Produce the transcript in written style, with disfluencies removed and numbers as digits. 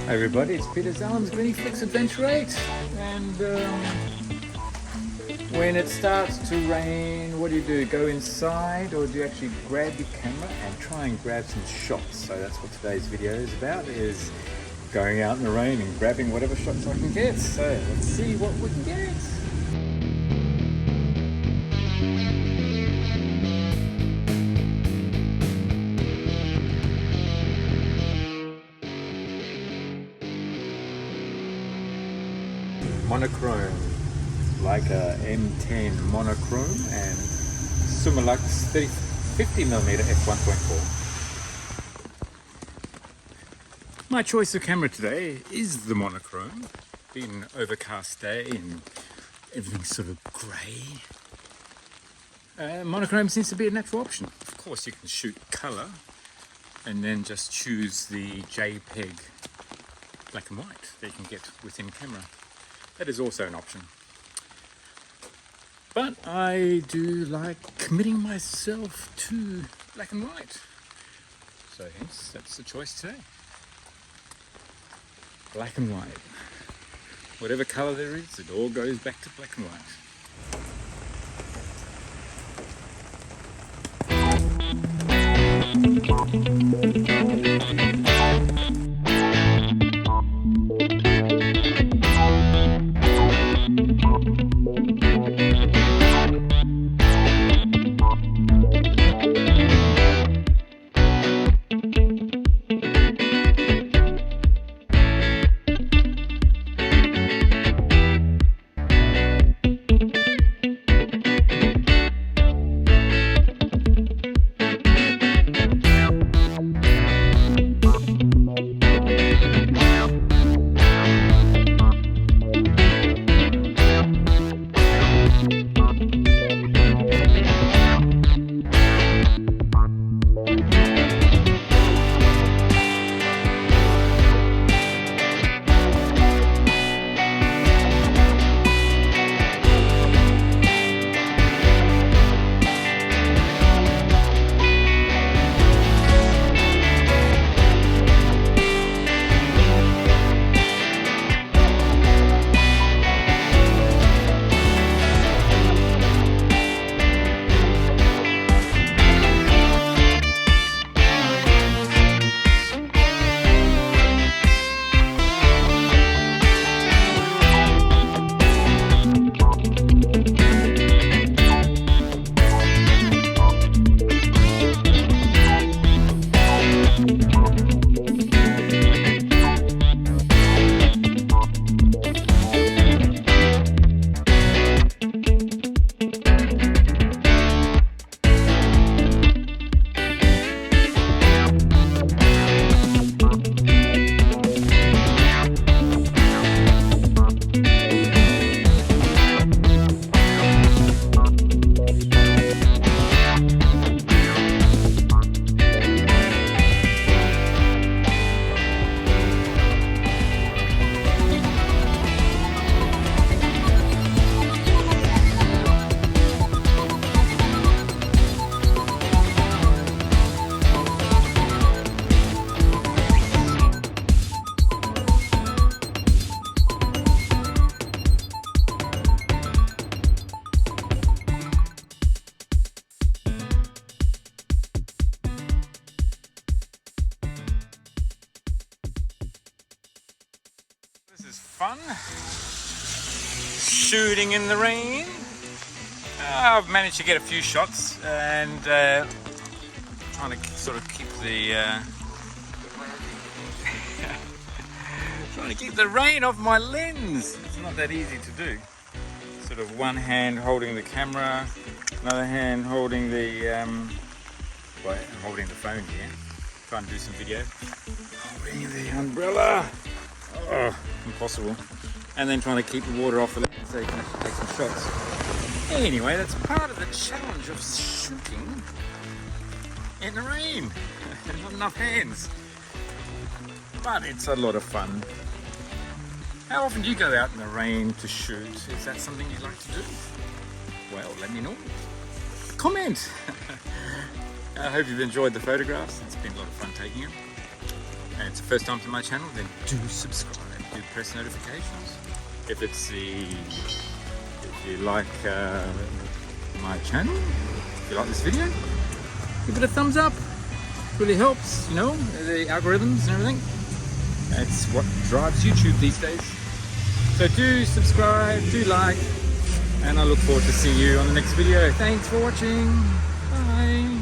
Hi everybody, it's Peter Zalm's Griniflix Adventure 8, and when it starts to rain, what do? Go inside, or do you actually grab your camera and try and grab some shots? So that's what today's video is about, is going out in the rain and grabbing whatever shots I can get. So let's see what we can get. Monochrome, Leica M10-Monochrom and Summilux 50mm f1.4. My choice of camera today is the monochrome. Being an overcast day and everything's sort of grey, monochrome seems to be a natural option. Of course you can shoot colour and then just choose the JPEG black and white that you can get within camera. That is also an option. But I do like committing myself to black and white. So hence, that's the choice today. Black and white. Whatever colour there is, it all goes back to black and white. This is fun, shooting in the rain. I've managed to get a few shots and trying to sort of keep the trying to keep the rain off my lens. It's not that easy to do. Sort of one hand holding the camera, another hand holding the well, I'm holding the phone here, trying to do some video, holding the umbrella. Oh, impossible. And then trying to keep the water off the lens so you can actually take some shots. Anyway, that's part of the challenge of shooting in the rain. Not enough hands. But it's a lot of fun. How often do you go out in the rain to shoot? Is that something you'd like to do? Well, let me know. Comment! I hope you've enjoyed the photographs. It's been a lot of fun taking them. and it's the first time to my channel, then do subscribe, do press notifications. If you like my channel, if you like this video, give it a thumbs up. It really helps, you know, the algorithms and everything. That's what drives YouTube these days. So do subscribe, do like, and I look forward to seeing you on the next video. Thanks for watching. Bye.